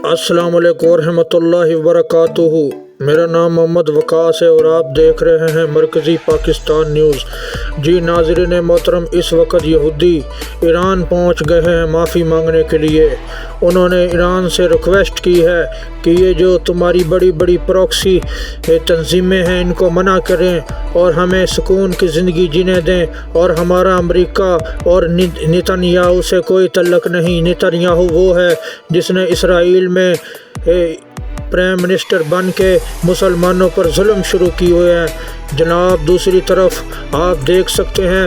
السلام علیکم ورحمۃ اللہ وبرکاتہ۔ میرا نام محمد وقاص ہے اور آپ دیکھ رہے ہیں مرکزی پاکستان نیوز۔ جی ناظرین محترم، اس وقت یہودی ایران پہنچ گئے ہیں معافی مانگنے کے لیے۔ انہوں نے ایران سے ریکویسٹ کی ہے کہ یہ جو تمہاری بڑی بڑی پروکسی تنظیمیں ہیں ان کو منع کریں اور ہمیں سکون کی زندگی جینے دیں، اور ہمارا امریکہ اور نتن یاہو سے کوئی تعلق نہیں۔ نتن یاہو وہ ہے جس نے اسرائیل میں پرائم منسٹر بن کے مسلمانوں پر ظلم شروع کی ہوئے ہیں۔ جناب دوسری طرف آپ دیکھ سکتے ہیں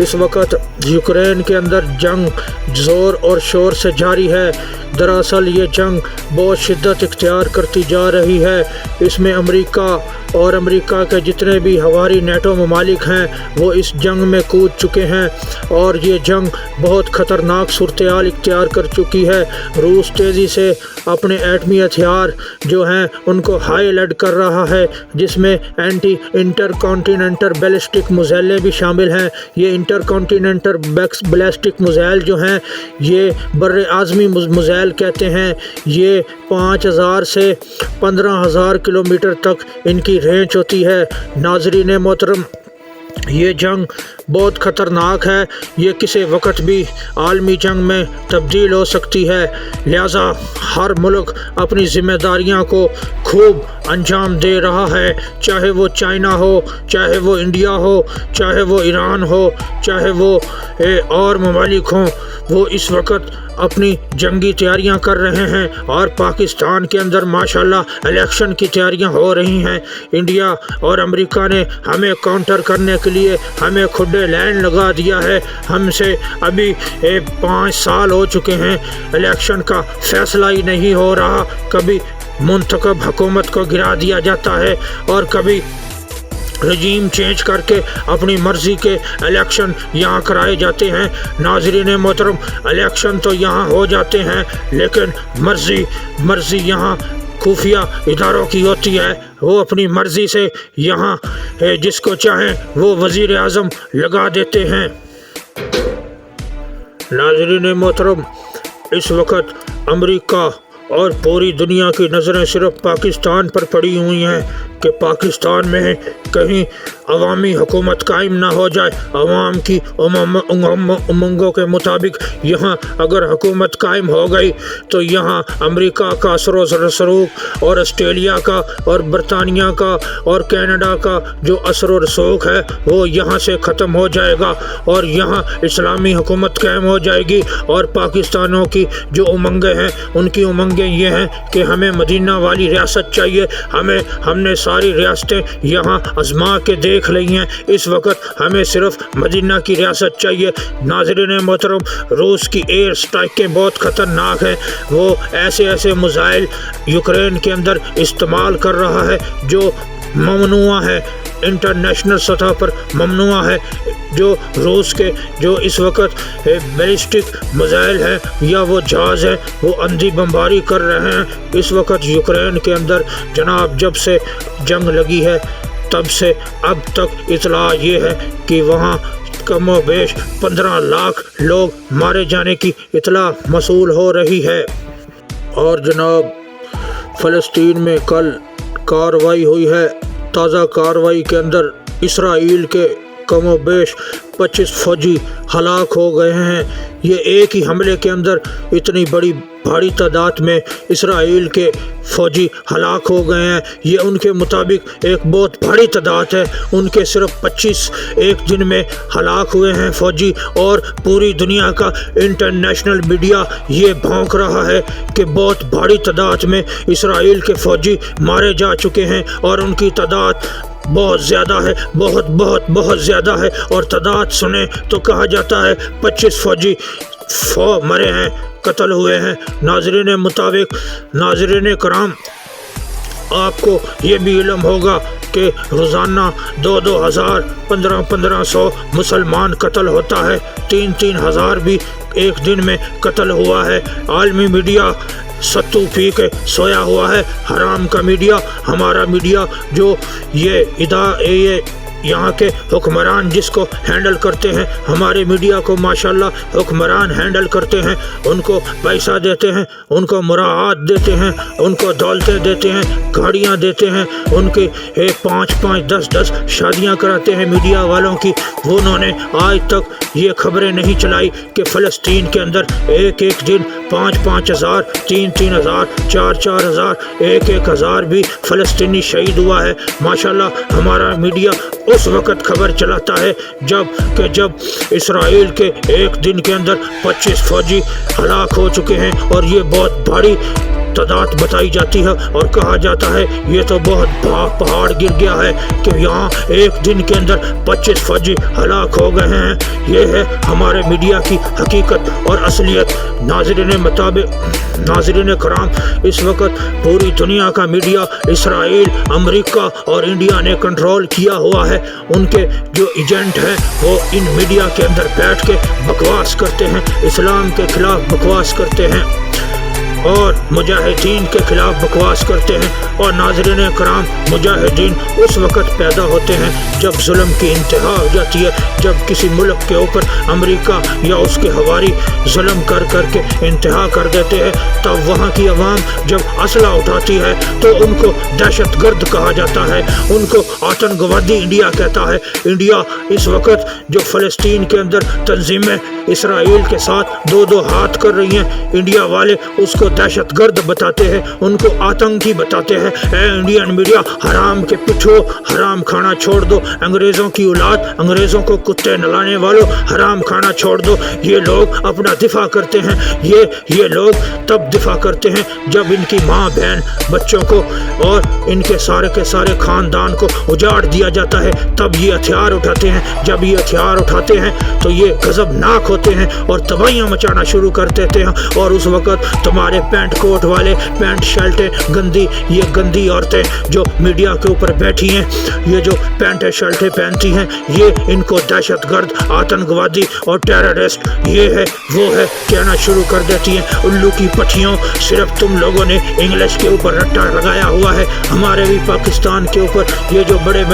اس وقت یوکرین کے اندر جنگ زور اور شور سے جاری ہے۔ دراصل یہ جنگ بہت شدت اختیار کرتی جا رہی ہے۔ اس میں امریکہ اور امریکہ کے جتنے بھی ہماری نیٹو ممالک ہیں وہ اس جنگ میں کود چکے ہیں، اور یہ جنگ بہت خطرناک صورتحال اختیار کر چکی ہے۔ روس تیزی سے اپنے ایٹمی ہتھیار جو ہیں ان کو ہائی الرٹ کر رہا ہے، جس میں anti intercontinental ballistic missile بھی شامل ہیں۔ یہ انٹر کانٹیننٹل بیلسٹک میزائل جو ہیں یہ بر اعظمی میزائل کہتے ہیں۔ یہ 5000 سے 15000 کلومیٹر تک ان کی رینج ہوتی ہے۔ ناظرین محترم، یہ جنگ بہت خطرناک ہے، یہ کسی وقت بھی عالمی جنگ میں تبدیل ہو سکتی ہے، لہذا ہر ملک اپنی ذمہ داریاں کو خوب انجام دے رہا ہے، چاہے وہ چائنا ہو، چاہے وہ انڈیا ہو، چاہے وہ ایران ہو، چاہے وہ اور ممالک ہوں۔ وہ اس وقت اپنی جنگی تیاریاں کر رہے ہیں، اور پاکستان کے اندر ماشاءاللہ الیکشن کی تیاریاں ہو رہی ہیں۔ انڈیا اور امریکہ نے ہمیں کاؤنٹر کرنے کے لیے ہمیں کھڈے لائن لگا دیا ہے۔ ہم سے ابھی 5 سال ہو چکے ہیں، الیکشن کا فیصلہ ہی نہیں ہو رہا۔ کبھی منتخب حکومت کو گرا دیا جاتا ہے اور کبھی رجیم چینج کر کے اپنی مرضی کے الیکشن یہاں کرائے جاتے ہیں۔ ناظرین محترم، الیکشن تو یہاں ہو جاتے ہیں لیکن مرضی یہاں خفیہ اداروں کی ہوتی ہے۔ وہ اپنی مرضی سے یہاں جس کو چاہیں وہ وزیر اعظم لگا دیتے ہیں۔ ناظرین محترم، اس وقت امریکہ اور پوری دنیا کی نظریں صرف پاکستان پر پڑی ہوئی ہیں کہ پاکستان میں کہیں عوامی حکومت قائم نہ ہو جائے۔ عوام کی امنگوں کے مطابق یہاں اگر حکومت قائم ہو گئی تو یہاں امریکہ کا اثر و رسوخ اور آسٹریلیا کا اور برطانیہ کا اور کینیڈا کا جو اثر و رسوخ ہے وہ یہاں سے ختم ہو جائے گا، اور یہاں اسلامی حکومت قائم ہو جائے گی۔ اور پاکستانوں کی جو امنگیں ہیں ان کی امنگیں یہ ہیں کہ ہمیں مدینہ والی ریاست چاہیے۔ ہم نے ساری ریاستیں یہاں آزما کے دیکھ لی ہیں، اس وقت ہمیں صرف مدینہ کی ریاست چاہیے۔ ناظرین محترم، روس کی ایئر اسٹرائکیں بہت خطرناک ہیں۔ وہ ایسے میزائل یوکرین کے اندر استعمال کر رہا ہے جو ممنوع ہے، انٹرنیشنل سطح پر ممنوع ہے۔ جو روس کے جو اس وقت بیلسٹک میزائل ہیں یا وہ جہاز ہیں وہ اندھی بمباری کر رہے ہیں۔ اس وقت یوکرین کے اندر جناب جب سے جنگ لگی ہے تب سے اب تک اطلاع یہ ہے کہ وہاں کم و بیش 15 لاکھ لوگ مارے جانے کی اطلاع موصول ہو رہی ہے۔ اور جناب فلسطین میں کل کارروائی ہوئی ہے۔ تازہ کارروائی کے اندر اسرائیل کے کم و بیش 25 فوجی ہلاک ہو گئے ہیں۔ یہ ایک ہی حملے کے اندر اتنی بھاری تعداد میں اسرائیل کے فوجی ہلاک ہو گئے ہیں۔ یہ ان کے مطابق ایک بہت بڑی تعداد ہے۔ ان کے صرف 25 ایک دن میں ہلاک ہوئے ہیں فوجی، اور پوری دنیا کا انٹرنیشنل میڈیا یہ بھونک رہا ہے کہ بہت بڑی تعداد میں اسرائیل کے فوجی مارے جا چکے ہیں، اور ان کی تعداد بہت زیادہ ہے، بہت زیادہ ہے۔ اور تعداد سنیں تو کہا جاتا ہے 25 فوجی مرے ہیں، قتل ہوئے ہیں۔ ناظرین کرام، آپ کو یہ بھی علم ہوگا کہ روزانہ 2,000 1500 مسلمان قتل ہوتا ہے، 3,000 بھی ایک دن میں قتل ہوا ہے۔ عالمی میڈیا ستو پی کے سویا ہوا ہے، حرام کا میڈیا، ہمارا میڈیا جو یہ یہاں کے حکمران جس کو ہینڈل کرتے ہیں، ہمارے میڈیا کو ماشاءاللہ حکمران ہینڈل کرتے ہیں، ان کو پیسہ دیتے ہیں، ان کو مراعات دیتے ہیں، ان کو دولتیں دیتے ہیں، گاڑیاں دیتے ہیں، ان کی 5 10 شادیاں کراتے ہیں میڈیا والوں کی۔ انہوں نے آج تک یہ خبریں نہیں چلائی کہ فلسطین کے اندر ایک دن 5 ہزار، 3 ہزار، 4 ہزار، 1 ہزار بھی فلسطینی شہید ہوا ہے۔ ماشاءاللہ ہمارا میڈیا اس وقت خبر چلاتا ہے جب اسرائیل کے ایک دن کے اندر 25 فوجی ہلاک ہو چکے ہیں، اور یہ بہت بھاری تعداد بتائی جاتی ہے، اور کہا جاتا ہے یہ تو بہت پہاڑ گر گیا ہے کہ یہاں ایک دن کے اندر 25 فوجی ہلاک ہو گئے ہیں۔ یہ ہے ہمارے میڈیا کی حقیقت اور اصلیت۔ ناظرین کرام، اس وقت پوری دنیا کا میڈیا اسرائیل، امریکہ اور انڈیا نے کنٹرول کیا ہوا ہے۔ ان کے جو ایجنٹ ہیں وہ ان میڈیا کے اندر بیٹھ کے بکواس کرتے ہیں، اسلام کے خلاف بکواس کرتے ہیں اور مجاہدین کے خلاف بکواس کرتے ہیں۔ اور ناظرین کرام، مجاہدین اس وقت پیدا ہوتے ہیں جب ظلم کی انتہا ہو جاتی ہے، جب کسی ملک کے اوپر امریکہ یا اس کے ہواری ظلم کر کے انتہا کر دیتے ہیں، تب وہاں کی عوام جب اسلحہ اٹھاتی ہے تو ان کو دہشت گرد کہا جاتا ہے، ان کو آتنکوادی انڈیا کہتا ہے۔ انڈیا اس وقت جو فلسطین کے اندر تنظیمیں اسرائیل کے ساتھ دو ہاتھ کر رہی ہیں، انڈیا والے اس کو دہشت گرد بتاتے ہیں، ان کو آتنکی بتاتے ہیں۔ اے انڈین میڈیا، حرام کے پٹھو، حرام کھانا چھوڑ دو، انگریزوں کی اولاد، انگریزوں کو کتے نلانے والوں، حرام کھانا چھوڑ دو۔ یہ لوگ اپنا دفاع کرتے ہیں، یہ لوگ تب دفاع کرتے ہیں جب ان کی ماں بہن بچوں کو اور ان کے سارے خاندان کو اجاڑ دیا جاتا ہے، تب یہ ہتھیار اٹھاتے ہیں۔ جب یہ ہتھیار اٹھاتے ہیں تو یہ غضبناک ہوتے ہیں اور تباہیاں مچانا شروع کر دیتے ہیں، اور اس وقت تمہارے پینٹ کوٹ والے، پینٹ شرٹیں گندی، یہ گندی عورتیں جو میڈیا کے اوپر بیٹھی ہیں، یہ جو پینٹ شرٹیں پہنتی ہیں، یہ ان کو دہشت گرد، آتنکوادی اور ٹیررسٹ، یہ ہے وہ ہے کہنا شروع کر دیتی ہیں۔ الو کی پٹھیوں، صرف تم لوگوں نے انگلش کے اوپر رٹا لگایا ہوا ہے۔ ہمارے بھی پاکستان کے اوپر یہ جو بڑے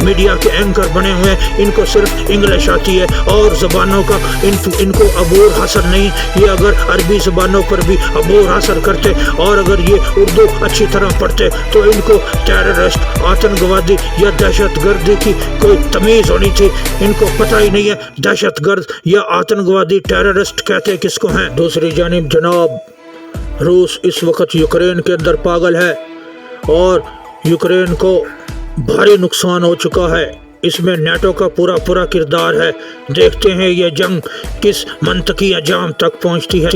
میڈیا کے اینکر بنے ہوئے ہیں، ان کو صرف انگلش آتی ہے اور زبانوں کا ان کو عبور حاصل نہیں۔ یہ اگر عربی زبانوں پر بھی عبور حاصل کرتے اور اگر یہ اردو اچھی طرح پڑھتے تو ان کو ٹیررسٹ، آتنکوادی یا دہشت گردی کی کوئی تمیز ہونی تھی۔ ان کو پتہ ہی نہیں ہے دہشت گرد یا آتنکوادی، ٹیررسٹ کہتے کس کو ہیں۔ دوسری جانب جناب، روس اس وقت یوکرین کے اندر پاگل ہے اور یوکرین کو بھاری نقصان ہو چکا ہے۔ اس میں نیٹو کا پورا کردار ہے۔ دیکھتے ہیں یہ جنگ کس منطقی انجام تک پہنچتی ہے۔